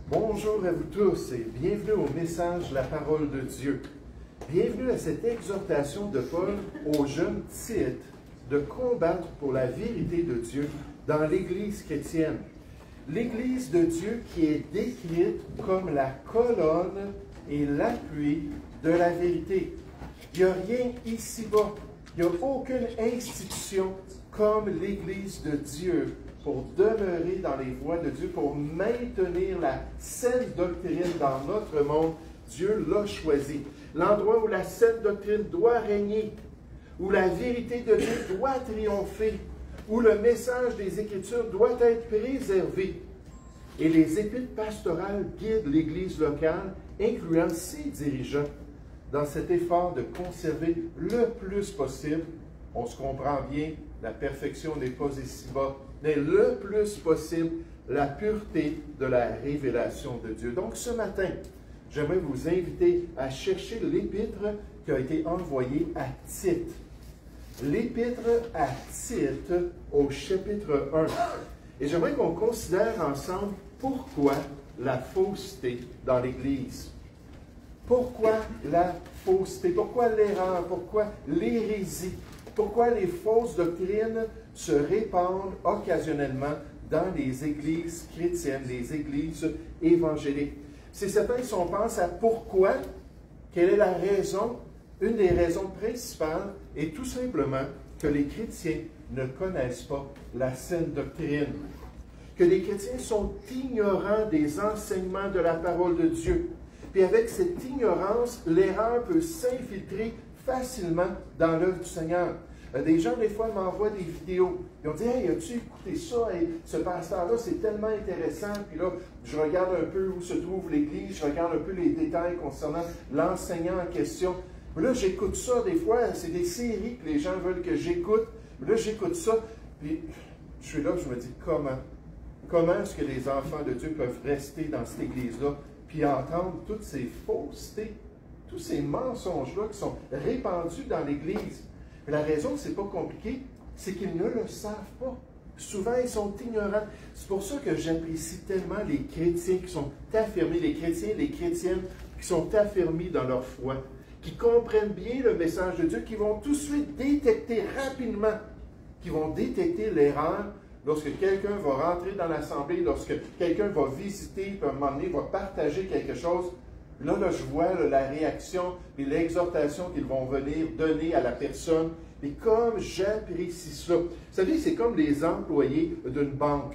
Bonjour à vous tous et bienvenue au message La Parole de Dieu. Bienvenue à cette exhortation de Paul aux jeunes Tite de combattre pour la vérité de Dieu dans l'Église chrétienne. L'Église de Dieu qui est décrite comme la colonne et l'appui de la vérité. Il n'y a rien ici-bas, il n'y a aucune institution comme l'Église de Dieu pour demeurer dans les voies de Dieu, pour maintenir la saine doctrine dans notre monde. Dieu l'a choisi. L'endroit où la saine doctrine doit régner, où la vérité de Dieu doit triompher, où le message des Écritures doit être préservé. Et les épîtres pastorales guident l'Église locale, incluant ses dirigeants, dans cet effort de conserver le plus possible, on se comprend bien, la perfection n'est pas ici-bas, mais le plus possible, la pureté de la révélation de Dieu. Donc ce matin, j'aimerais vous inviter à chercher l'épître qui a été envoyée à Tite. L'épître à Tite au chapitre 1. Et j'aimerais qu'on considère ensemble pourquoi la fausseté dans l'Église. Pourquoi la fausseté? Pourquoi l'erreur? Pourquoi l'hérésie? Pourquoi les fausses doctrines se répandent occasionnellement dans les églises chrétiennes, les églises évangéliques? C'est certain, si on pense à pourquoi, quelle est la raison, une des raisons principales est tout simplement que les chrétiens ne connaissent pas la saine doctrine. Que les chrétiens sont ignorants des enseignements de la parole de Dieu. Puis avec cette ignorance, l'erreur peut s'infiltrer facilement dans l'œuvre du Seigneur. Des gens, des fois, m'envoient des vidéos. Ils ont dit « Hey, as-tu écouté ça? Hey, ce pasteur-là, c'est tellement intéressant. » Puis là, je regarde un peu où se trouve l'Église, je regarde un peu les détails concernant l'enseignant en question. Mais là, j'écoute ça, des fois, c'est des séries que les gens veulent que j'écoute. Mais là, j'écoute ça, puis je suis là, je me dis « Comment? Comment est-ce que les enfants de Dieu peuvent rester dans cette Église-là puis entendre toutes ces faussetés, tous ces mensonges-là qui sont répandus dans l'Église? » La raison, c'est pas compliqué, c'est qu'ils ne le savent pas. Souvent, ils sont ignorants. C'est pour ça que j'apprécie tellement les chrétiens qui sont affirmés, les chrétiens et les chrétiennes qui sont affirmés dans leur foi, qui comprennent bien le message de Dieu, qui vont tout de suite détecter rapidement, qui vont détecter l'erreur lorsque quelqu'un va rentrer dans l'assemblée, lorsque quelqu'un va visiter, puis à un moment donné, va partager quelque chose. Là, je vois la réaction et l'exhortation qu'ils vont venir donner à la personne. Et comme j'apprécie cela, vous savez, c'est comme les employés d'une banque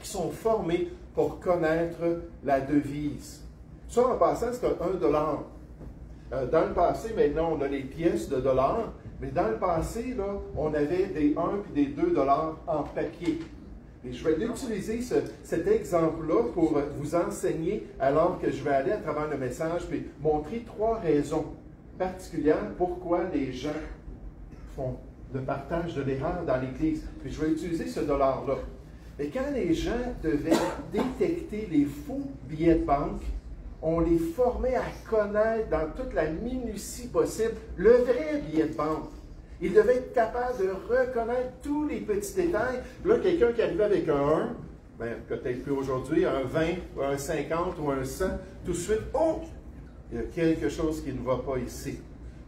qui sont formés pour connaître la devise. Ça, en passant, c'est un dollar. Dans le passé, maintenant, on a les pièces de dollars, mais dans le passé, là, on avait des 1 et des 2 dollars en papier. Et je vais utiliser cet exemple-là pour vous enseigner alors que je vais aller à travers le message et montrer 3 raisons particulières pourquoi les gens font le partage de l'erreur dans l'Église. Puis je vais utiliser ce dollar-là. Et quand les gens devaient détecter les faux billets de banque, on les formait à connaître dans toute la minutie possible le vrai billet de banque. Il devait être capable de reconnaître tous les petits détails. Là, quelqu'un qui arrivait avec un 1, ben, peut-être plus aujourd'hui, un 20, un 50 ou un 100, tout de suite, oh, il y a quelque chose qui ne va pas ici.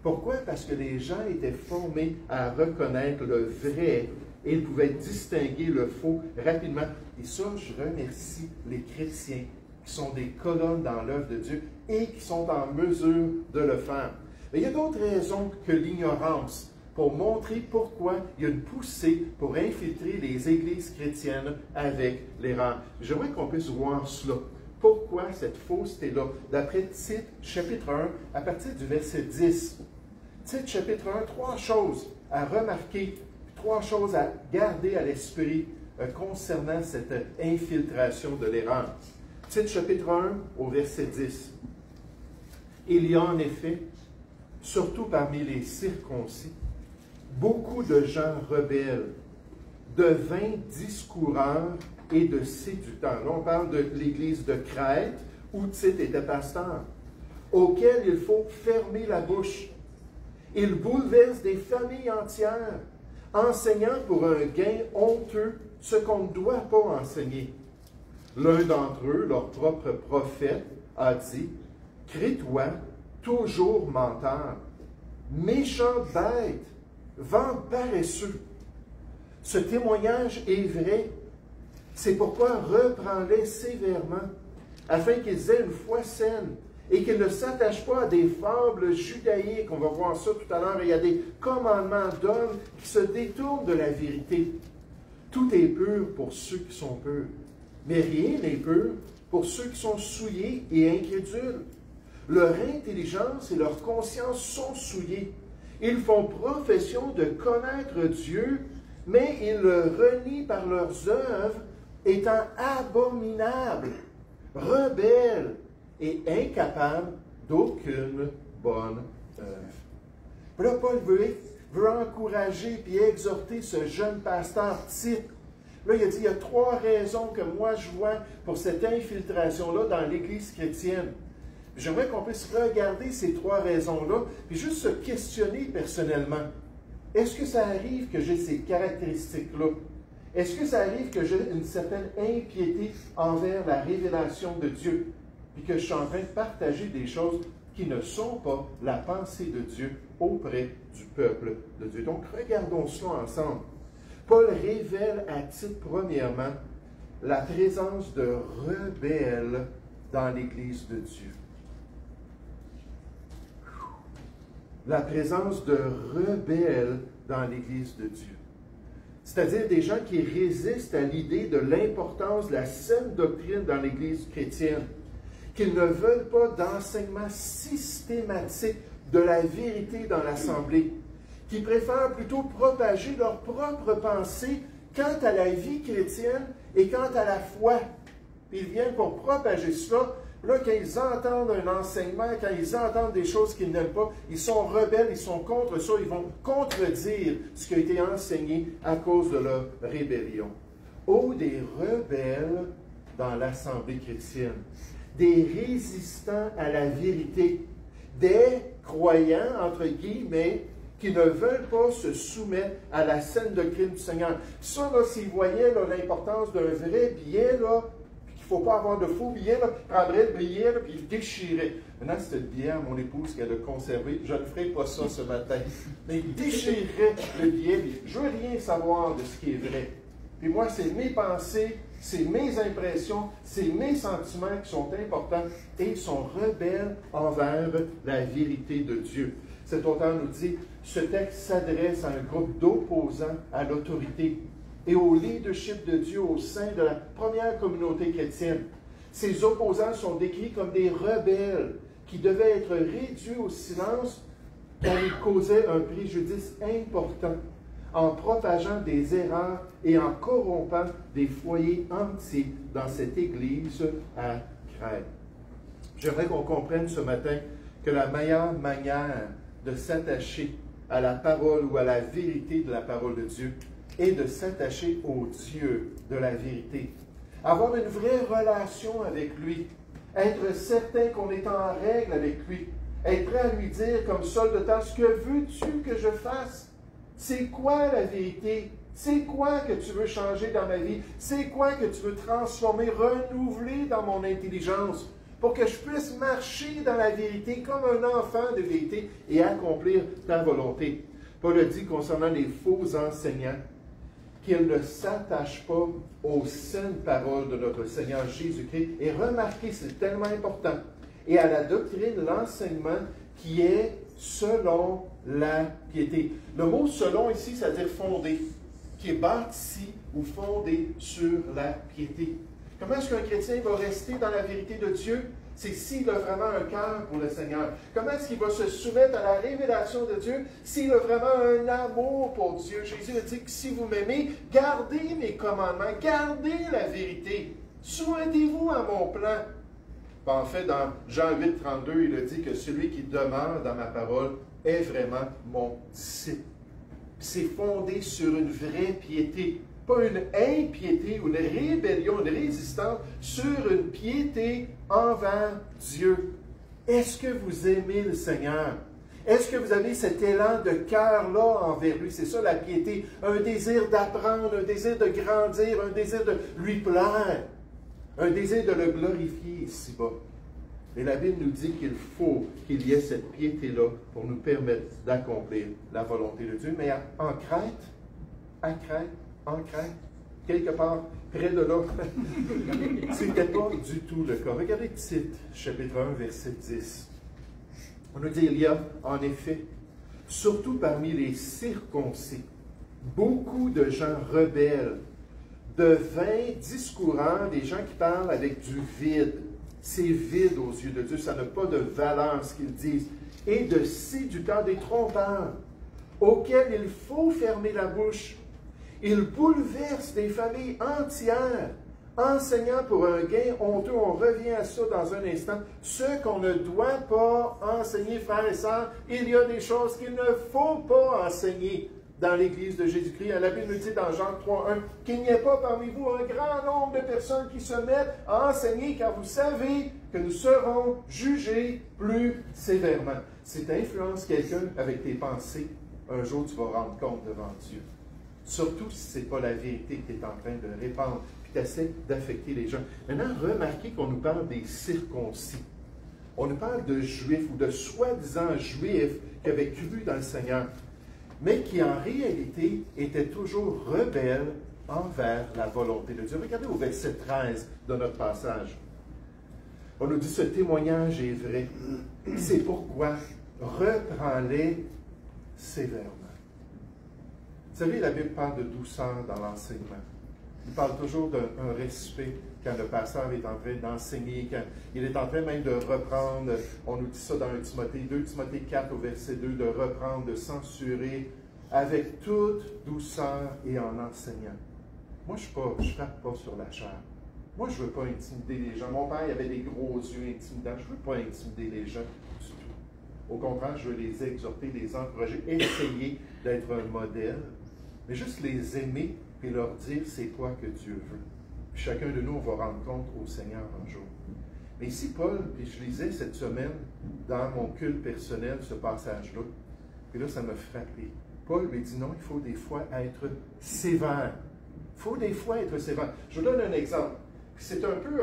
Pourquoi? Parce que les gens étaient formés à reconnaître le vrai et ils pouvaient distinguer le faux rapidement. Et ça, je remercie les chrétiens qui sont des colonnes dans l'œuvre de Dieu et qui sont en mesure de le faire. Mais il y a d'autres raisons que l'ignorance, pour montrer pourquoi il y a une poussée pour infiltrer les églises chrétiennes avec l'erreur. J'aimerais qu'on puisse voir cela. Pourquoi cette fausseté-là? D'après Tite, chapitre 1, à partir du verset 10. Tite, chapitre 1, 3 choses à remarquer, 3 choses à garder à l'esprit concernant cette infiltration de l'erreur. Tite, chapitre 1, au verset 10. Il y a en effet, surtout parmi les circoncis, beaucoup de gens rebelles, de vains discoureurs et de séducteurs. Là, on parle de l'église de Crète, où Tite était pasteur, auxquels il faut fermer la bouche. Ils bouleversent des familles entières, enseignant pour un gain honteux ce qu'on ne doit pas enseigner. L'un d'entre eux, leur propre prophète, a dit, « Crée-toi, toujours menteur, méchant bête, vent paresseux. » Ce témoignage est vrai. C'est pourquoi reprends-les sévèrement, afin qu'ils aient une foi saine et qu'ils ne s'attachent pas à des fables judaïques. On va voir ça tout à l'heure. Il y a des commandements d'hommes qui se détournent de la vérité. Tout est pur pour ceux qui sont purs, mais rien n'est pur pour ceux qui sont souillés et incrédules. Leur intelligence et leur conscience sont souillées. Ils font profession de connaître Dieu, mais ils le renient par leurs œuvres, étant abominables, rebelles et incapables d'aucune bonne œuvre. Là, Paul veut encourager et exhorter ce jeune pasteur Tite. Là, il a dit, il y a 3 raisons que moi je vois pour cette infiltration-là dans l'Église chrétienne. J'aimerais qu'on puisse regarder ces 3 raisons-là, puis juste se questionner personnellement. Est-ce que ça arrive que j'ai ces caractéristiques-là? Est-ce que ça arrive que j'ai une certaine impiété envers la révélation de Dieu, puis que je suis en train de partager des choses qui ne sont pas la pensée de Dieu auprès du peuple de Dieu? Donc, regardons cela ensemble. Paul révèle à Tite, premièrement, la présence de rebelles dans l'Église de Dieu. La présence de rebelles dans l'Église de Dieu. C'est-à-dire des gens qui résistent à l'idée de l'importance de la saine doctrine dans l'Église chrétienne, qu'ils ne veulent pas d'enseignement systématique de la vérité dans l'Assemblée, qui préfèrent plutôt propager leur propre pensée quant à la vie chrétienne et quant à la foi. Puis ils viennent pour propager cela. Là, quand ils entendent un enseignement, quand ils entendent des choses qu'ils n'aiment pas, ils sont rebelles, ils sont contre ça, ils vont contredire ce qui a été enseigné à cause de leur rébellion. Oh, des rebelles dans l'Assemblée chrétienne, des résistants à la vérité, des croyants, entre guillemets, qui ne veulent pas se soumettre à la saine doctrine du Seigneur. Ça, là, s'ils voyaient l'importance d'un vrai billet, là, il ne faut pas avoir de faux billets, là, il prendrait le billet, là, puis il le déchirait. Maintenant, c'était le billet à mon épouse qu'elle a conservé. Je ne ferai pas ça ce matin. Mais il déchirerait le billet, puis je ne veux rien savoir de ce qui est vrai. Puis moi, c'est mes pensées, c'est mes impressions, c'est mes sentiments qui sont importants et ils sont rebelles envers la vérité de Dieu. Cet auteur nous dit, ce texte s'adresse à un groupe d'opposants à l'autorité et au leadership de Dieu au sein de la première communauté chrétienne. Ces opposants sont décrits comme des rebelles qui devaient être réduits au silence car ils causaient un préjudice important en propageant des erreurs et en corrompant des foyers entiers dans cette Église à Crète. J'aimerais qu'on comprenne ce matin que la meilleure manière de s'attacher à la parole ou à la vérité de la parole de Dieu et de s'attacher au Dieu de la vérité. Avoir une vraie relation avec lui, être certain qu'on est en règle avec lui, être prêt à lui dire comme Saul de Tarse, que veux-tu que je fasse? C'est quoi la vérité? C'est quoi que tu veux changer dans ma vie? C'est quoi que tu veux transformer, renouveler dans mon intelligence pour que je puisse marcher dans la vérité comme un enfant de vérité et accomplir ta volonté? Paul a dit concernant les faux enseignants qu'ils ne s'attachent pas aux saines paroles de notre Seigneur Jésus-Christ. Et remarquez, c'est tellement important. Et à la doctrine, l'enseignement qui est selon la piété. Le mot « selon » ici, ça veut dire « fondé », qui est bâti ou fondé sur la piété. Comment est-ce qu'un chrétien va rester dans la vérité de Dieu? C'est s'il a vraiment un cœur pour le Seigneur. Comment est-ce qu'il va se soumettre à la révélation de Dieu? S'il a vraiment un amour pour Dieu. Jésus a dit que si vous m'aimez, gardez mes commandements, gardez la vérité. Soumettez-vous à mon plan. En fait, dans Jean 8, 32, il a dit que celui qui demeure dans ma parole est vraiment mon disciple. C'est fondé sur une vraie piété. Pas une impiété ou une rébellion, une résistance, sur une piété envers Dieu. Est-ce que vous aimez le Seigneur? Est-ce que vous avez cet élan de cœur-là envers lui? C'est ça la piété. Un désir d'apprendre, un désir de grandir, un désir de lui plaire. un désir de le glorifier ici-bas. Et la Bible nous dit qu'il faut qu'il y ait cette piété-là pour nous permettre d'accomplir la volonté de Dieu. Mais en Crète, quelque part près de là, ce n'était pas du tout le cas. Regardez Tite, chapitre 1, verset 10. On nous dit, il y a en effet, surtout parmi les circoncis, beaucoup de gens rebelles, de vains discourants, des gens qui parlent avec du vide. C'est vide aux yeux de Dieu, ça n'a pas de valeur ce qu'ils disent. Et de séducteurs, des trompeurs, auxquels il faut fermer la bouche. Ils bouleversent des familles entières, enseignant pour un gain honteux. On revient à ça dans un instant. Ce qu'on ne doit pas enseigner, frères et sœurs, il y a des choses qu'il ne faut pas enseigner dans l'Église de Jésus-Christ. La Bible nous dit dans Jean 3:1 qu'il n'y ait pas parmi vous un grand nombre de personnes qui se mettent à enseigner, car vous savez que nous serons jugés plus sévèrement. Si tu influences quelqu'un avec tes pensées, un jour tu vas rendre compte devant Dieu. Surtout si ce n'est pas la vérité que tu es en train de répandre, puis tu essaies d'affecter les gens. Maintenant, remarquez qu'on nous parle des circoncis. On nous parle de juifs ou de soi-disant juifs qui avaient cru dans le Seigneur, mais qui en réalité étaient toujours rebelles envers la volonté de Dieu. Regardez au verset 13 de notre passage. On nous dit, ce témoignage est vrai. C'est pourquoi reprends-les sévèrement. Vous savez, la Bible parle de douceur dans l'enseignement. Il parle toujours d'un respect quand le pasteur est en train d'enseigner, quand il est en train même de reprendre, on nous dit ça dans 2 Timothée 4 au verset 2, de reprendre, de censurer avec toute douceur et en enseignant. Moi, je ne frappe pas sur la chair. Moi, je ne veux pas intimider les gens. Mon père, il avait des gros yeux intimidants. Je ne veux pas intimider les gens du tout. Au contraire, je veux les exhorter, les encourager, essayer d'être un modèle, mais juste les aimer et leur dire c'est quoi que Dieu veut. Puis chacun de nous, on va rendre compte au Seigneur un jour. Mais ici, Paul, puis je lisais cette semaine dans mon culte personnel ce passage-là, puis là, ça m'a frappé. Paul lui dit non, il faut des fois être sévère. Il faut des fois être sévère. Je vous donne un exemple. C'est un peu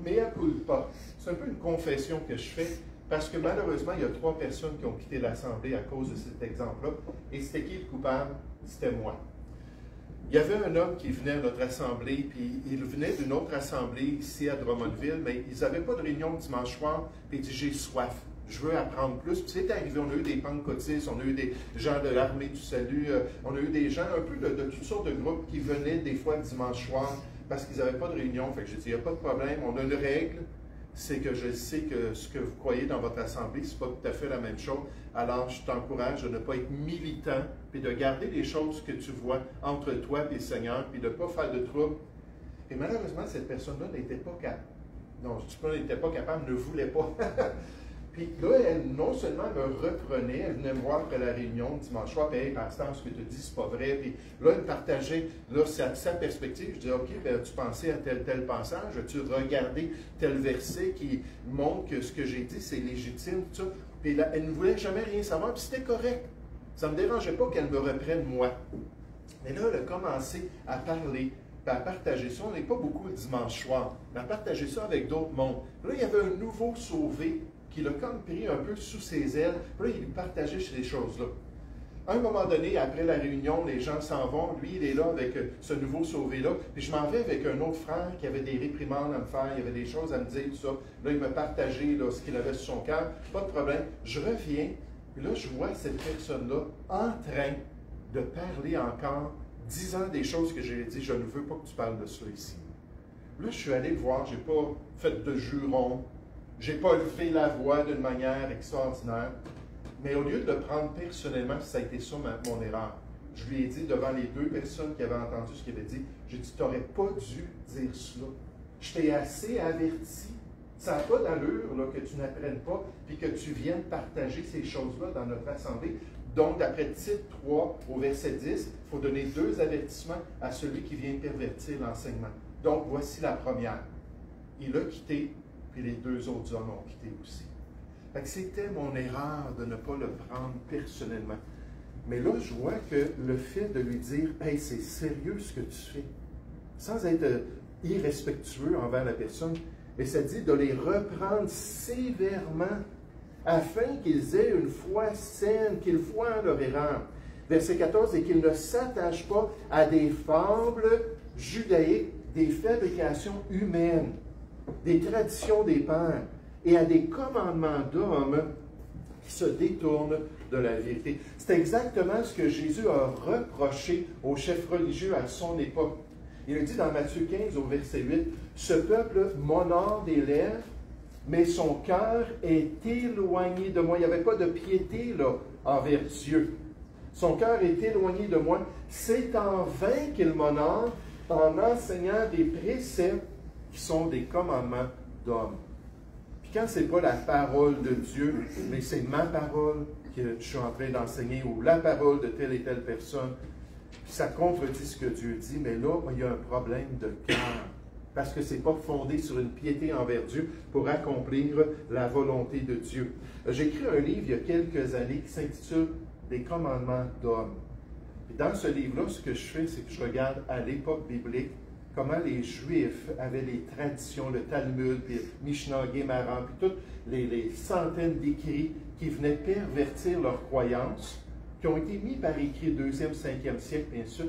mea culpa. C'est un peu une confession que je fais parce que malheureusement, il y a 3 personnes qui ont quitté l'Assemblée à cause de cet exemple-là. Et c'était qui le coupable? C'était moi. Il y avait un homme qui venait à notre assemblée, puis il venait d'une autre assemblée ici à Drummondville, mais ils n'avaient pas de réunion le dimanche soir, puis il dit « j'ai soif, je veux apprendre plus ». Puis c'est arrivé, on a eu des pentecôtistes, on a eu des gens de l'armée du salut, on a eu des gens un peu de toutes sortes de groupes qui venaient des fois le dimanche soir parce qu'ils n'avaient pas de réunion. Fait que j'ai dit « il n'y a pas de problème, on a une règle, c'est que je sais que ce que vous croyez dans votre assemblée, ce n'est pas tout à fait la même chose. Alors, je t'encourage de ne pas être militant, puis de garder les choses que tu vois entre toi et le Seigneur, puis de ne pas faire de trouble. » Et malheureusement, cette personne-là n'était pas capable. Non, je ne dis pas qu'elle n'était pas capable, ne voulait pas. Puis là, elle non seulement me reprenait, elle venait me voir après la réunion dimanche soir, puis « Hey, pasteur, ce que tu dis, c'est pas vrai. » Puis là, elle me partageait sa perspective. Je disais « OK, ben, tu pensais à tel passage, as-tu regardé tel verset qui montre que ce que j'ai dit, c'est légitime, tout ça. » Puis là, elle ne voulait jamais rien savoir, puis c'était correct. Ça ne me dérangeait pas qu'elle me reprenne moi. Mais là, elle a commencé à parler, puis à partager ça. On n'est pas beaucoup le dimanche soir, mais à partager ça avec d'autres mondes. Là, il y avait un nouveau sauvé qui l'a comme pris un peu sous ses ailes. Puis là, il partageait ces choses-là. À un moment donné, après la réunion, les gens s'en vont. Lui, il est là avec ce nouveau sauvé-là. Puis je m'en vais avec un autre frère qui avait des réprimandes à me faire. Il y avait des choses à me dire, tout ça. Là, il m'a partagé là, ce qu'il avait sur son cœur. Pas de problème. Je reviens. Puis là, je vois cette personne-là en train de parler encore, disant des choses que j'ai dit. Je ne veux pas que tu parles de ça ici. Là, je suis allé le voir. Je n'ai pas fait de juron. Je n'ai pas levé la voix d'une manière extraordinaire. Mais au lieu de le prendre personnellement, ça a été ça mon erreur. Je lui ai dit devant les 2 personnes qui avaient entendu ce qu'il avait dit, j'ai dit, tu n'aurais pas dû dire cela. Je t'ai assez averti. Ça n'a pas d'allure là, que tu n'apprennes pas puis que tu viennes partager ces choses-là dans notre assemblée. Donc, d'après Tite 3 au verset 10, il faut donner 2 avertissements à celui qui vient pervertir l'enseignement. Donc, voici la première. Il a quitté, puis les 2 autres hommes ont quitté aussi. Fait que c'était mon erreur de ne pas le prendre personnellement. Mais là, je vois que le fait de lui dire « Hey, c'est sérieux ce que tu fais », sans être irrespectueux envers la personne, mais ça dit de les reprendre sévèrement afin qu'ils aient une foi saine, qu'ils voient leur erreur. Verset 14, et qu'ils ne s'attachent pas à des fables judaïques, des fabrications humaines, des traditions des pères et à des commandements d'hommes qui se détournent de la vérité. C'est exactement ce que Jésus a reproché aux chefs religieux à son époque. Il a dit dans Matthieu 15 au verset 8, « Ce peuple m'honore des lèvres, mais son cœur est éloigné de moi. » Il n'y avait pas de piété là, envers Dieu. Son cœur est éloigné de moi. C'est en vain qu'il m'honore en enseignant des préceptes qui sont des commandements d'hommes. Puis quand ce n'est pas la parole de Dieu, mais c'est ma parole que je suis en train d'enseigner ou la parole de telle et telle personne, puis ça contredit ce que Dieu dit, mais là, il y a un problème de cœur. Parce que ce n'est pas fondé sur une piété envers Dieu pour accomplir la volonté de Dieu. J'ai écrit un livre il y a quelques années qui s'intitule « Des commandements d'hommes ». Dans ce livre-là, ce que je fais, c'est que je regarde à l'époque biblique comment les Juifs avaient les traditions, le Talmud, puis Mishnah, Gemara, puis toutes les centaines d'écrits qui venaient pervertir leurs croyances, qui ont été mis par écrit 2e, 5e siècle, bien sûr,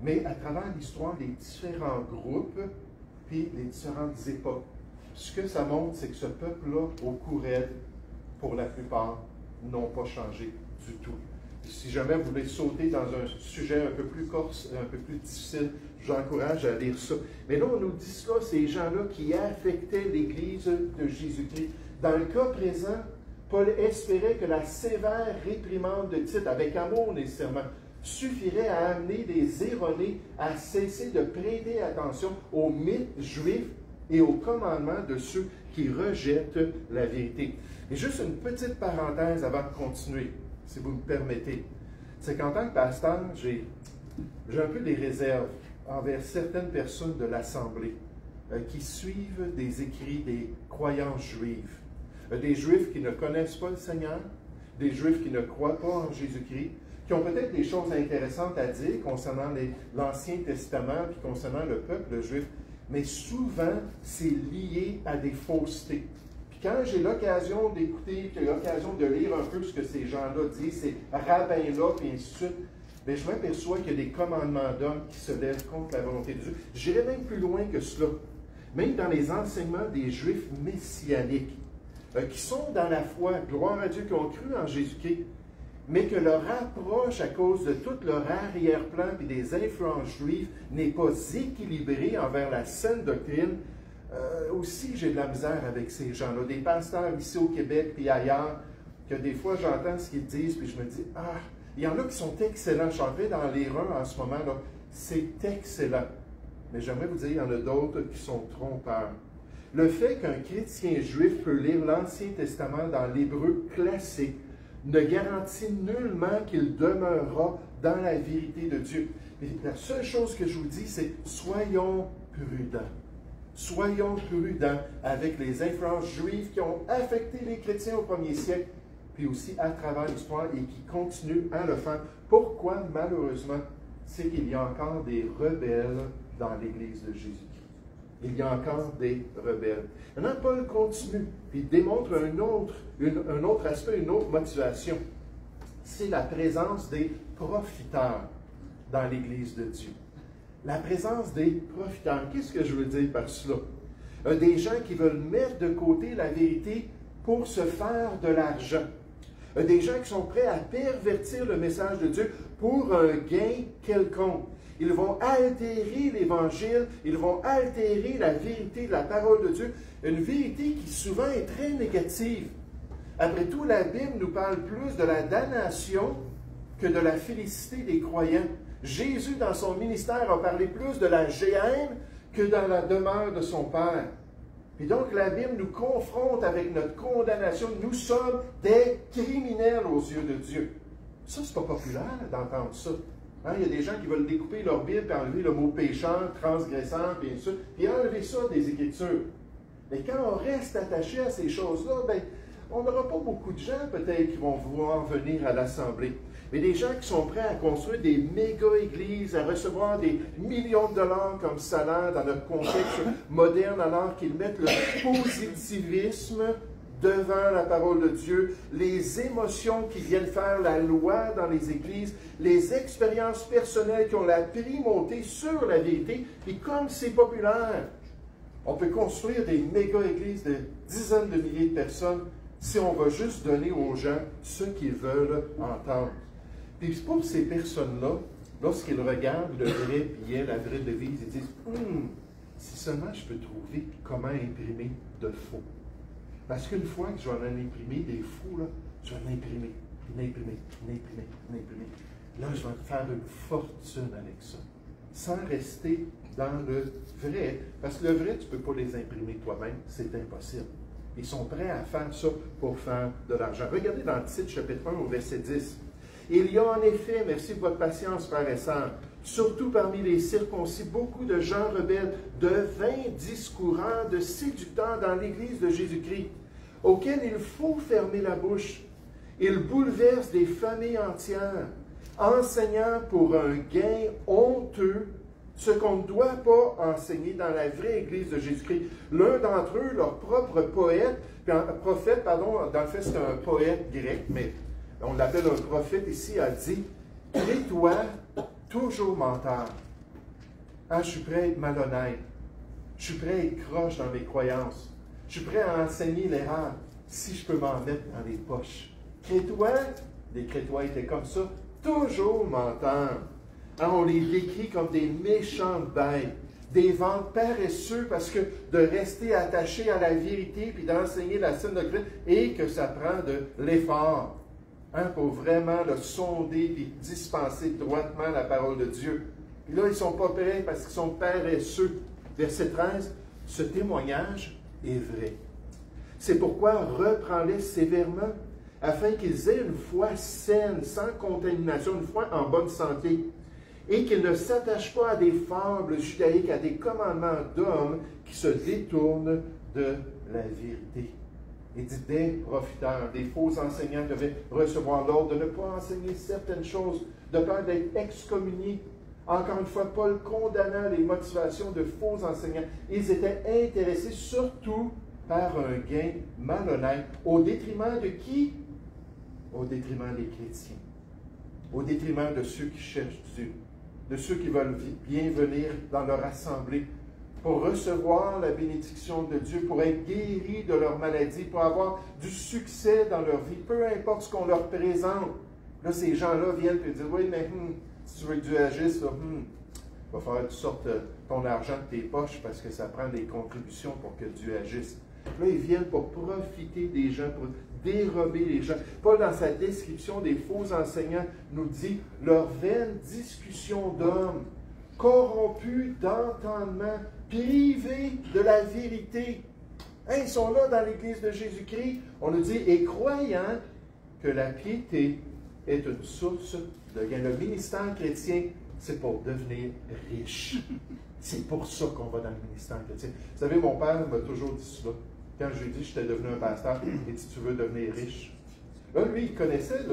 mais à travers l'histoire des différents groupes, puis les différentes époques. Ce que ça montre, c'est que ce peuple-là, au Kourel, pour la plupart, n'ont pas changé du tout. Si jamais vous voulez sauter dans un sujet un peu plus corse, un peu plus difficile, je vous encourage à lire ça. Mais là, on nous dit cela, ces gens-là qui affectaient l'Église de Jésus-Christ. Dans le cas présent, Paul espérait que la sévère réprimande de Tite, avec amour nécessairement, suffirait à amener les erronés à cesser de prêter attention aux mythes juifs et aux commandements de ceux qui rejettent la vérité. Et juste une petite parenthèse avant de continuer, si vous me permettez. C'est qu'en tant que pasteur, j'ai un peu des réserves envers certaines personnes de l'Assemblée qui suivent des écrits des croyances juives. Des Juifs qui ne connaissent pas le Seigneur, des Juifs qui ne croient pas en Jésus-Christ, qui ont peut-être des choses intéressantes à dire concernant l'Ancien Testament puis concernant le peuple juif, mais souvent, c'est lié à des faussetés. Puis quand j'ai l'occasion d'écouter, j'ai l'occasion de lire un peu ce que ces gens-là disent, ces rabbins-là, puis ainsi de suite, bien, je m'aperçois qu'il y a des commandements d'hommes qui se lèvent contre la volonté de Dieu. J'irai même plus loin que cela. Même dans les enseignements des Juifs messianiques, qui sont dans la foi, gloire à Dieu, qui ont cru en Jésus-Christ, mais que leur approche, à cause de tout leur arrière-plan et des influences juives, n'est pas équilibrée envers la saine doctrine. Aussi, j'ai de la misère avec ces gens-là. Des pasteurs ici au Québec puis ailleurs, que des fois j'entends ce qu'ils disent, puis je me dis, ah, il y en a qui sont excellents. Je suis en train d'en lire un en ce moment, là. C'est excellent. Mais j'aimerais vous dire, il y en a d'autres qui sont trompeurs. Le fait qu'un chrétien juif peut lire l'Ancien Testament dans l'hébreu classique ne garantit nullement qu'il demeurera dans la vérité de Dieu. Mais la seule chose que je vous dis, c'est soyons prudents. Soyons prudents avec les influences juives qui ont affecté les chrétiens au 1er siècle, puis aussi à travers l'histoire et qui continuent à le faire. Pourquoi, malheureusement, c'est qu'il y a encore des rebelles dans l'Église de Jésus-Christ. Il y a encore des rebelles. Maintenant, Paul continue, puis il démontre un autre aspect, une autre motivation. C'est la présence des profiteurs dans l'Église de Dieu. La présence des profiteurs. Qu'est-ce que je veux dire par cela? Des gens qui veulent mettre de côté la vérité pour se faire de l'argent. Des gens qui sont prêts à pervertir le message de Dieu pour un gain quelconque. Ils vont altérer l'Évangile, ils vont altérer la vérité de la parole de Dieu, une vérité qui souvent est très négative. Après tout, la Bible nous parle plus de la damnation que de la félicité des croyants. Jésus, dans son ministère, a parlé plus de la géhenne que dans la demeure de son Père. Et donc, la Bible nous confronte avec notre condamnation. Nous sommes des criminels aux yeux de Dieu. Ça, c'est pas populaire d'entendre ça. Hein, il y a des gens qui veulent découper leur Bible et enlever le mot pécheur, transgressant, bien sûr, puis enlever ça des Écritures. Mais quand on reste attaché à ces choses-là, bien, on n'aura pas beaucoup de gens peut-être qui vont vouloir venir à l'Assemblée. Mais des gens qui sont prêts à construire des méga-églises, à recevoir des millions de dollars comme salaire dans notre contexte moderne, alors qu'ils mettent le positivisme devant la parole de Dieu, les émotions qui viennent faire la loi dans les églises, les expériences personnelles qui ont la primauté sur la vérité, et comme c'est populaire, on peut construire des méga-églises de dizaines de milliers de personnes si on va juste donner aux gens ce qu'ils veulent entendre. Puis pour ces personnes-là, lorsqu'ils regardent le vrai billet, la vraie devise, ils disent si seulement je peux trouver comment imprimer de faux. Parce qu'une fois que je vais en imprimer des faux, là, je vais l'imprimer, l'imprimer. Là, je vais faire une fortune avec ça, sans rester dans le vrai. Parce que le vrai, tu ne peux pas les imprimer toi-même, c'est impossible. Ils sont prêts à faire ça pour faire de l'argent. Regardez dans Tite, chapitre 1, au verset 10. Il y a en effet, merci de votre patience, frères et sœurs, surtout parmi les circoncis, beaucoup de gens rebelles, de vains discourants, de séducteurs dans l'Église de Jésus-Christ, auxquels il faut fermer la bouche. Ils bouleversent des familles entières, enseignant pour un gain honteux ce qu'on ne doit pas enseigner dans la vraie Église de Jésus-Christ. L'un d'entre eux, leur propre prophète, dans le fait c'est un poète grec, mais on l'appelle un prophète ici, a dit « Crée-toi toujours menteur. Ah, je suis prêt à être malhonnête. Je suis prêt à être croche dans mes croyances. Je suis prêt à enseigner l'erreur si je peux m'en mettre dans les poches. Crée-toi, les Crétois étaient comme ça, toujours menteurs. Hein, on les décrit comme des méchantes bêtes, des ventres paresseux parce que de rester attachés à la vérité puis d'enseigner la saine doctrine et que ça prend de l'effort. Hein, pour vraiment le sonder et dispenser droitement la parole de Dieu. Puis là, ils ne sont pas prêts parce qu'ils sont paresseux. Verset 13, ce témoignage est vrai. C'est pourquoi reprends-les sévèrement, afin qu'ils aient une foi saine, sans contamination, une foi en bonne santé, et qu'ils ne s'attachent pas à des fables judaïques, à des commandements d'hommes qui se détournent de la vérité. Il dit des profiteurs, des faux enseignants devaient recevoir l'ordre de ne pas enseigner certaines choses, de peur d'être excommuniés. Encore une fois, Paul condamnant les motivations de faux enseignants. Ils étaient intéressés surtout par un gain malhonnête, au détriment de qui? Au détriment des chrétiens, au détriment de ceux qui cherchent Dieu, de ceux qui veulent bien venir dans leur assemblée, pour recevoir la bénédiction de Dieu, pour être guéris de leur maladie, pour avoir du succès dans leur vie, peu importe ce qu'on leur présente. Là, ces gens-là viennent et disent, oui, mais si tu veux que Dieu agisse, il va falloir que tu sortes ton argent de tes poches parce que ça prend des contributions pour que Dieu agisse. Là, ils viennent pour profiter des gens, pour dérober les gens. Paul, dans sa description des faux enseignants, nous dit, leur vaine discussion d'hommes, corrompus d'entendement, privés de la vérité. Hein, ils sont là dans l'Église de Jésus-Christ. On nous dit, et croyant que la piété est une source de gain. Le ministère chrétien, c'est pour devenir riche. C'est pour ça qu'on va dans le ministère chrétien. Vous savez, mon père m'a toujours dit cela. Quand je lui ai dit que j'étais devenu un pasteur, il dit, tu veux devenir riche? Là, lui, il connaissait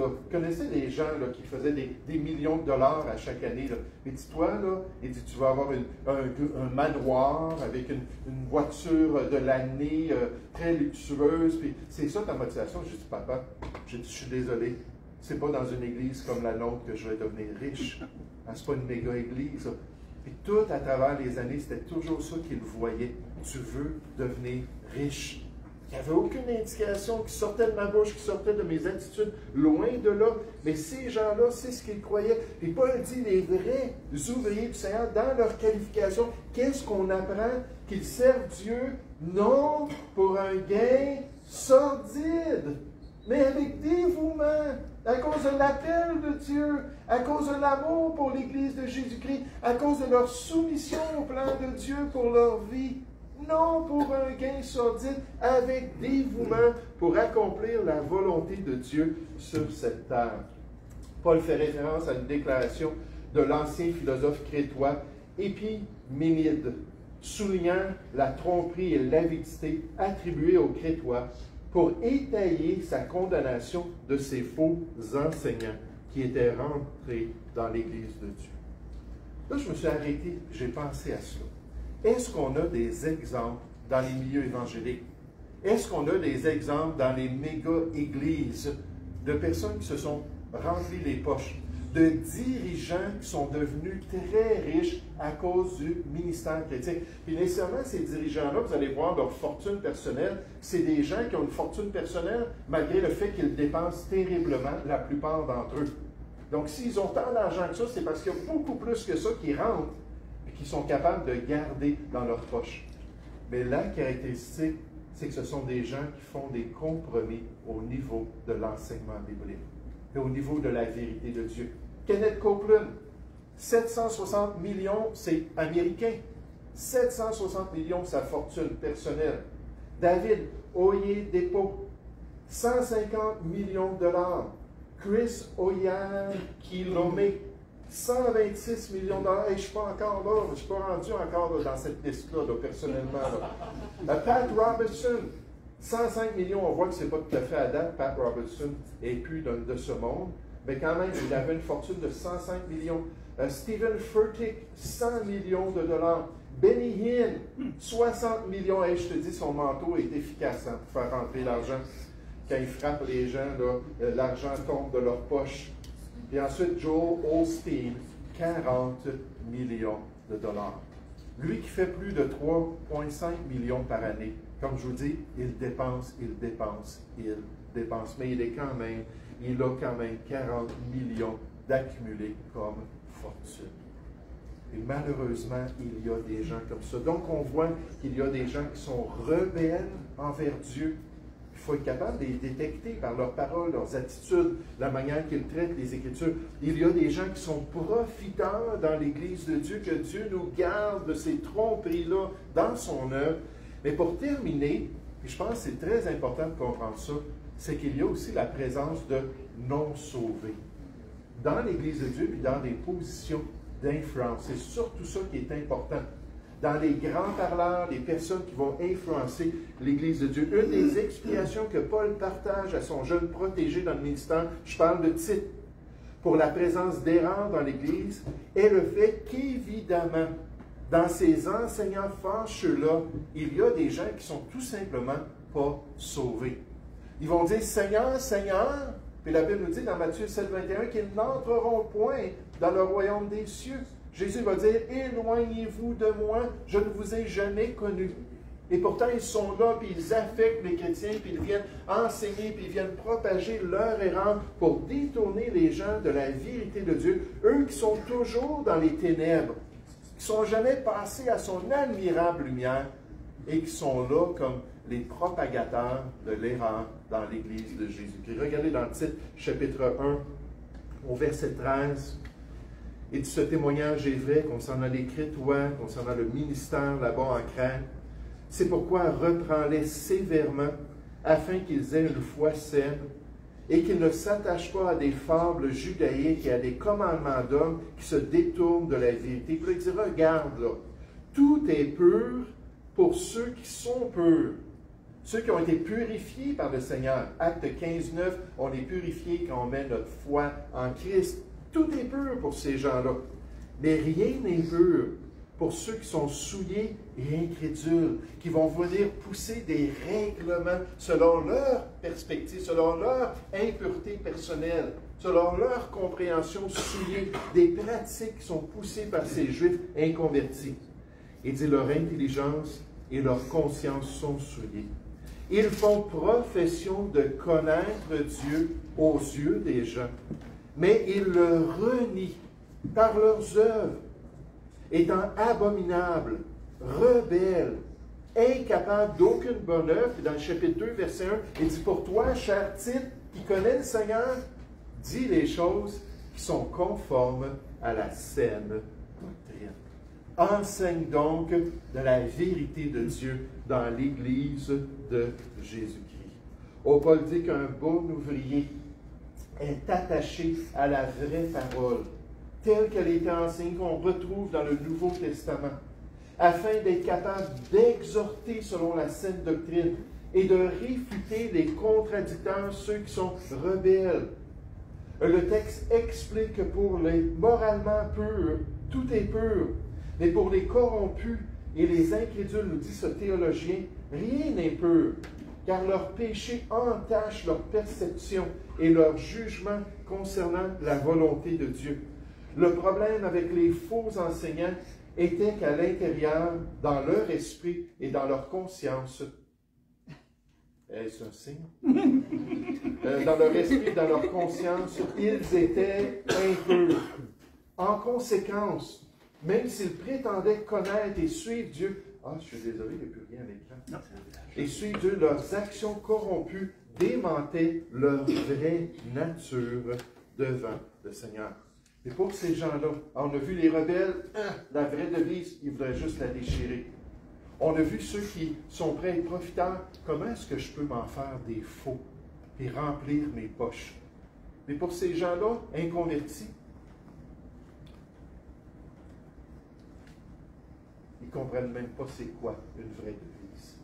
des gens là, qui faisaient des millions de dollars à chaque année. Là. Il dit, toi, là, il dit, tu vas avoir un manoir avec une voiture de l'année très luxueuse. Puis c'est ça ta motivation? J'ai dit, papa, je suis désolé. C'est pas dans une église comme la nôtre que je vais devenir riche. C'est pas une méga église. Puis tout à travers les années, c'était toujours ça qu'il voyait. Tu veux devenir riche. Il n'y avait aucune indication qui sortait de ma bouche, qui sortait de mes attitudes, loin de là. Mais ces gens-là, c'est ce qu'ils croyaient. Puis Paul dit, les vrais ouvriers du Seigneur, dans leur qualification, qu'est-ce qu'on apprend? Qu'ils servent Dieu, non pour un gain sordide, mais avec dévouement, à cause de l'appel de Dieu, à cause de l'amour pour l'Église de Jésus-Christ, à cause de leur soumission au plan de Dieu pour leur vie. Non pour un gain sordide, avec dévouement pour accomplir la volonté de Dieu sur cette terre. Paul fait référence à une déclaration de l'ancien philosophe crétois Épiménide, soulignant la tromperie et l'avidité attribuées aux Crétois pour étayer sa condamnation de ces faux enseignants qui étaient rentrés dans l'Église de Dieu. Là, je me suis arrêté, j'ai pensé à cela. Est-ce qu'on a des exemples dans les milieux évangéliques? Est-ce qu'on a des exemples dans les méga-églises de personnes qui se sont remplies les poches, de dirigeants qui sont devenus très riches à cause du ministère chrétien? Puis nécessairement, ces dirigeants-là, vous allez voir leur fortune personnelle, c'est des gens qui ont une fortune personnelle malgré le fait qu'ils dépensent terriblement la plupart d'entre eux. Donc, s'ils ont tant d'argent que ça, c'est parce qu'il y a beaucoup plus que ça qui rentre et qui sont capables de garder dans leur poche. Mais la caractéristique, c'est que ce sont des gens qui font des compromis au niveau de l'enseignement biblique et au niveau de la vérité de Dieu. Kenneth Copeland, 760 millions, c'est américain. 760 millions, sa fortune personnelle. David Oyedepo, 150 millions de dollars. Chris Oyakhilome, 126 millions de dollars. Hey, je ne suis pas encore là, je ne suis pas rendu encore là, dans cette liste-là, personnellement. Pat Robertson, 105 millions. On voit que ce n'est pas tout à fait à date. Pat Robertson n'est plus de ce monde. Mais quand même, il avait une fortune de 105 millions. Stephen Furtick, 100 millions de dollars. Benny Hinn, 60 millions. Hey, je te dis, son manteau est efficace pour faire rentrer l'argent. Quand il frappe les gens, l'argent tombe de leur poche. Et ensuite, Joel Osteen, 40 millions de dollars. Lui qui fait plus de 3,5 millions par année. Comme je vous dis, il dépense. Mais il a quand même 40 millions d'accumulés comme fortune. Et malheureusement, il y a des gens comme ça. Donc, on voit qu'il y a des gens qui sont rebelles envers Dieu. Il faut être capable de les détecter par leurs paroles, leurs attitudes, la manière qu'ils traitent les Écritures. Il y a des gens qui sont profiteurs dans l'Église de Dieu, que Dieu nous garde de ces tromperies-là dans son œuvre. Mais pour terminer, et je pense que c'est très important de comprendre ça, c'est qu'il y a aussi la présence de non-sauvés dans l'Église de Dieu et dans des positions d'influence. C'est surtout ça qui est important. Dans les grands parleurs, les personnes qui vont influencer l'Église de Dieu. Une des explications que Paul partage à son jeune protégé dans le ministère, je parle de Tite, pour la présence d'erreurs dans l'Église, est le fait qu'évidemment, dans ces enseignants fâcheux-là, il y a des gens qui sont tout simplement pas sauvés. Ils vont dire « Seigneur, Seigneur », puis la Bible nous dit dans Matthieu 7, 21 qu'ils n'entreront point dans le royaume des cieux. Jésus va dire « Éloignez-vous de moi, je ne vous ai jamais connu. » Et pourtant, ils sont là, puis ils affectent les chrétiens, puis ils viennent enseigner, puis ils viennent propager leur erreur pour détourner les gens de la vérité de Dieu. Eux qui sont toujours dans les ténèbres, qui ne sont jamais passés à son admirable lumière, et qui sont là comme les propagateurs de l'erreur dans l'Église de Jésus-Christ. Regardez dans Tite, chapitre 1, au verset 13. « Et ce témoignage est vrai concernant les Crétois, concernant le ministère là-bas en Crète. C'est pourquoi reprends-les sévèrement, afin qu'ils aient une foi saine, et qu'ils ne s'attachent pas à des fables judaïques et à des commandements d'hommes qui se détournent de la vérité. » Puis là, il dit, regarde là, tout est pur pour ceux qui sont purs, ceux qui ont été purifiés par le Seigneur. Acte 15, 9, on est purifié quand on met notre foi en Christ. Tout est pur pour ces gens-là. Mais rien n'est pur pour ceux qui sont souillés et incrédules, qui vont venir pousser des règlements selon leur perspective, selon leur impureté personnelle, selon leur compréhension souillée, des pratiques qui sont poussées par ces Juifs inconvertis. Il dit leur intelligence et leur conscience sont souillées. Ils font profession de connaître Dieu aux yeux des gens, mais ils le renient par leurs œuvres, étant abominables, rebelles, incapables d'aucune bonne œuvre. Puis dans le chapitre 2, verset 1, il dit, pour toi, cher Tite, qui connais le Seigneur, dis les choses qui sont conformes à la saine doctrine. Enseigne donc de la vérité de Dieu dans l'Église de Jésus-Christ. Oh, Paul dit qu'un bon ouvrier est attaché à la vraie parole, telle qu'elle a été enseignée, qu'on retrouve dans le Nouveau Testament, afin d'être capable d'exhorter selon la saine doctrine et de réfuter les contradicteurs, ceux qui sont rebelles. Le texte explique que pour les moralement purs, tout est pur, mais pour les corrompus et les incrédules, nous dit ce théologien, rien n'est pur, car leur péché entache leur perception et leur jugement concernant la volonté de Dieu. Le problème avec les faux enseignants était qu'à l'intérieur, dans leur esprit et dans leur conscience, est-ce un signe? Dans leur esprit, dans leur conscience, ils étaient impurs. En conséquence, même s'ils prétendaient connaître et suivre Dieu, je suis désolé, il n'y a plus rien à l'écran. Et suivre Dieu, leurs actions corrompues démentaient leur vraie nature devant le Seigneur. Et pour ces gens-là, on a vu les rebelles, la vraie devise, ils voudraient juste la déchirer. On a vu ceux qui sont prêts à être profiteurs. Comment est-ce que je peux m'en faire des faux et remplir mes poches? Mais pour ces gens-là, inconvertis, ils ne comprennent même pas c'est quoi une vraie devise.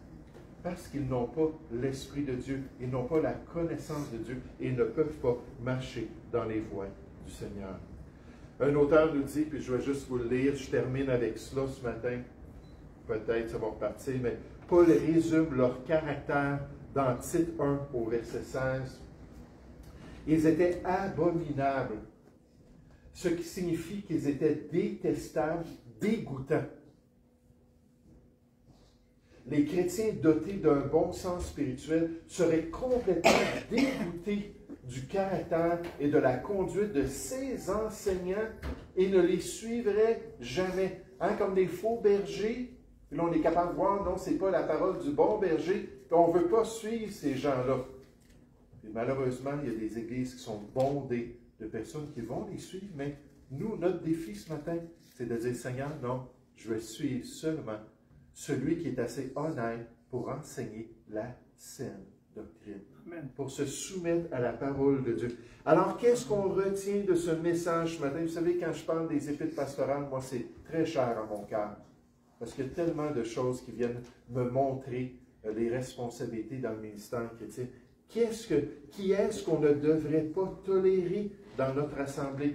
Parce qu'ils n'ont pas l'Esprit de Dieu, ils n'ont pas la connaissance de Dieu et ils ne peuvent pas marcher dans les voies du Seigneur. Un auteur nous dit, puis je vais juste vous le lire, je termine avec cela ce matin, peut-être ça va repartir, mais Paul résume leur caractère dans Tite 1 au verset 16. Ils étaient abominables, ce qui signifie qu'ils étaient détestables, dégoûtants. Les chrétiens dotés d'un bon sens spirituel seraient complètement dégoûtés du caractère et de la conduite de ces enseignants et ne les suivraient jamais. Comme des faux bergers, puis là on est capable de voir, non, ce n'est pas la parole du bon berger, puis on ne veut pas suivre ces gens-là. Et malheureusement, il y a des églises qui sont bondées de personnes qui vont les suivre, mais nous, notre défi ce matin, c'est de dire, Seigneur, non, je vais suivre seulement celui qui est assez honnête pour enseigner la saine doctrine, Amen. Pour se soumettre à la parole de Dieu. Alors, qu'est-ce qu'on retient de ce message ce matin? Vous savez, quand je parle des épîtres pastorales, moi, c'est très cher à mon cœur, parce qu'il y a tellement de choses qui viennent me montrer les responsabilités dans le ministère chrétien. Qui est-ce qu'on ne devrait pas tolérer dans notre assemblée?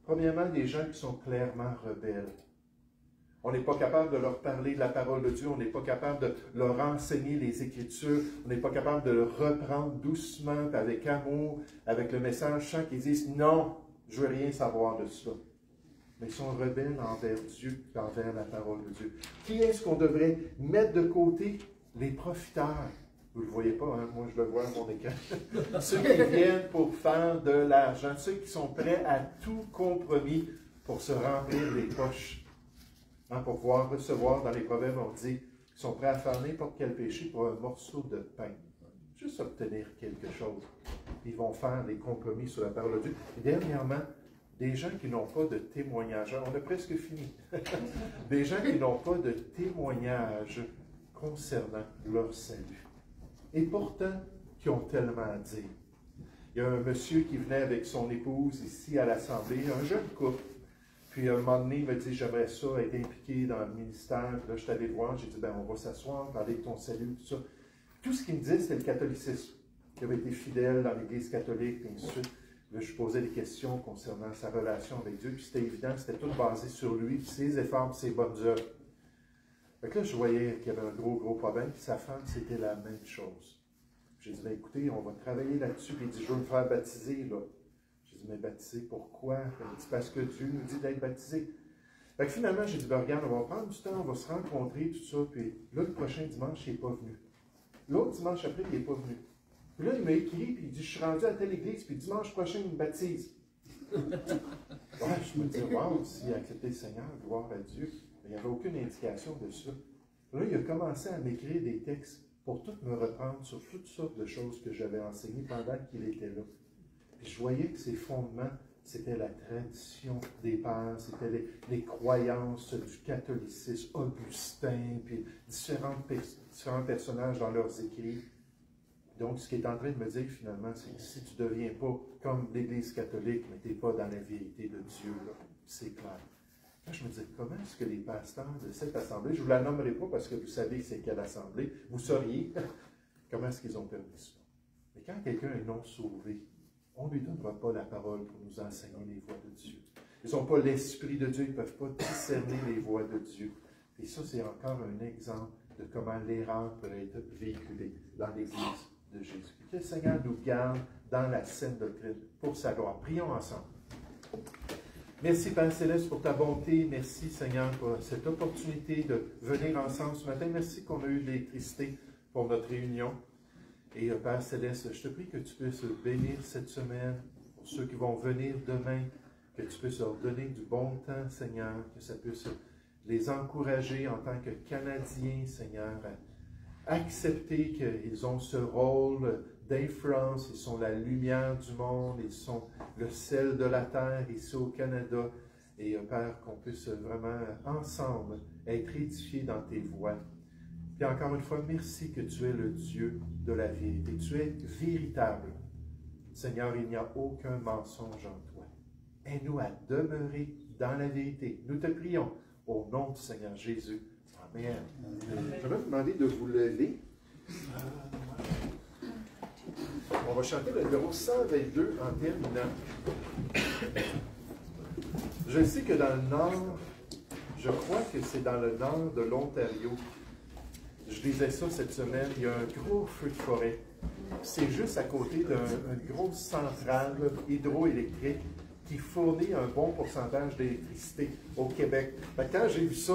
Premièrement, des gens qui sont clairement rebelles. On n'est pas capable de leur parler de la parole de Dieu, on n'est pas capable de leur enseigner les Écritures, on n'est pas capable de le reprendre doucement, avec amour, avec le message sans qu'ils disent « Non, je ne veux rien savoir de ça ». Mais ils sont rebelles envers Dieu, envers la parole de Dieu. Qui est-ce qu'on devrait mettre de côté? Les profiteurs. Vous ne le voyez pas, hein? Moi je le vois à mon écran. Ceux qui viennent pour faire de l'argent, ceux qui sont prêts à tout compromis pour se remplir les poches. Pour pouvoir recevoir, dans les proverbes, on dit qu'ils sont prêts à faire n'importe quel péché pour un morceau de pain. Juste obtenir quelque chose. Ils vont faire des compromis sur la parole de Dieu. Et dernièrement, des gens qui n'ont pas de témoignage. On a presque fini. Des gens qui n'ont pas de témoignage concernant leur salut. Et pourtant, qui ont tellement à dire. Il y a un monsieur qui venait avec son épouse ici à l'Assemblée, un jeune couple. Puis à un moment donné, il m'a dit, j'aimerais ça être impliqué dans le ministère. Puis là, je t'avais voir, j'ai dit, on va s'asseoir, parler de ton salut, tout ça. Tout ce qu'il me disait, c'était le catholicisme. Il avait été fidèle dans l'Église catholique, et ainsi de suite. Là, je posais des questions concernant sa relation avec Dieu, puis c'était évident, c'était tout basé sur lui, puis ses efforts, puis ses bonnes œuvres. Fait que là, je voyais qu'il y avait un gros problème, puis sa femme, c'était la même chose. J'ai dit, écoutez, on va travailler là-dessus, puis il dit, je veux me faire baptiser, là. J'ai dit, mais baptisé, pourquoi? Il dit, parce que Dieu nous dit d'être baptisé. Fait que finalement, j'ai dit, regarde, on va prendre du temps, on va se rencontrer, tout ça, puis là, le prochain dimanche, il n'est pas venu. L'autre dimanche après, il n'est pas venu. Puis là, il m'a écrit, puis il dit, je suis rendu à telle église, puis dimanche prochain, il me baptise. Ouais, je me dis, wow, s'il a accepté le Seigneur, gloire à Dieu. Mais il n'y avait aucune indication de ça. Là, il a commencé à m'écrire des textes pour tout me reprendre sur toutes sortes de choses que j'avais enseignées pendant qu'il était là. Puis je voyais que ses fondements, c'était la tradition des pères, c'était les croyances du catholicisme, Augustin, puis différents personnages dans leurs écrits. Donc, ce qu'il est en train de me dire finalement, c'est que si tu ne deviens pas comme l'Église catholique, mais tu n'es pas dans la vérité de Dieu, c'est clair. Là, je me disais, comment est-ce que les pasteurs de cette assemblée, je ne vous la nommerai pas parce que vous savez c'est quelle assemblée, vous sauriez, comment est-ce qu'ils ont perdu ça? Mais quand quelqu'un est non sauvé, on ne lui donnera pas la parole pour nous enseigner les voies de Dieu. Ils n'ont pas l'Esprit de Dieu, ils ne peuvent pas discerner les voies de Dieu. Et ça, c'est encore un exemple de comment l'erreur peut être véhiculée dans l'Église de Jésus. Que le Seigneur nous garde dans la saine doctrine pour sa gloire. Prions ensemble. Merci, Père Céleste, pour ta bonté. Merci, Seigneur, pour cette opportunité de venir ensemble ce matin. Merci qu'on a eu de l'électricité pour notre réunion. Et Père Céleste, je te prie que tu puisses bénir cette semaine, pour ceux qui vont venir demain, que tu puisses leur donner du bon temps, Seigneur, que ça puisse les encourager en tant que Canadiens, Seigneur, à accepter qu'ils ont ce rôle d'influence, ils sont la lumière du monde, ils sont le sel de la terre ici au Canada. Et Père, qu'on puisse vraiment ensemble être édifiés dans tes voies. Puis encore une fois, merci que tu es le Dieu de la vérité. Tu es véritable. Seigneur, il n'y a aucun mensonge en toi. Aide-nous à demeurer dans la vérité. Nous te prions au nom du Seigneur Jésus. Amen. Je vais vous demander de vous lever. On va chanter le numéro 122 en terminant. Je sais que dans le nord, je crois que c'est dans le nord de l'Ontario. Je disais ça cette semaine, il y a un gros feu de forêt. C'est juste à côté d'une grosse centrale hydroélectrique qui fournit un bon pourcentage d'électricité au Québec. Quand j'ai vu ça,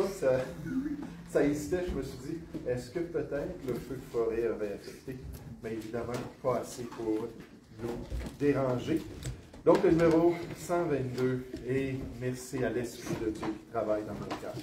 ça hésitait. Je me suis dit, est-ce que peut-être le feu de forêt aurait affecté? Mais évidemment, pas assez pour nous déranger. Donc, le numéro 122, et merci à l'Esprit de Dieu qui travaille dans nos cœurs.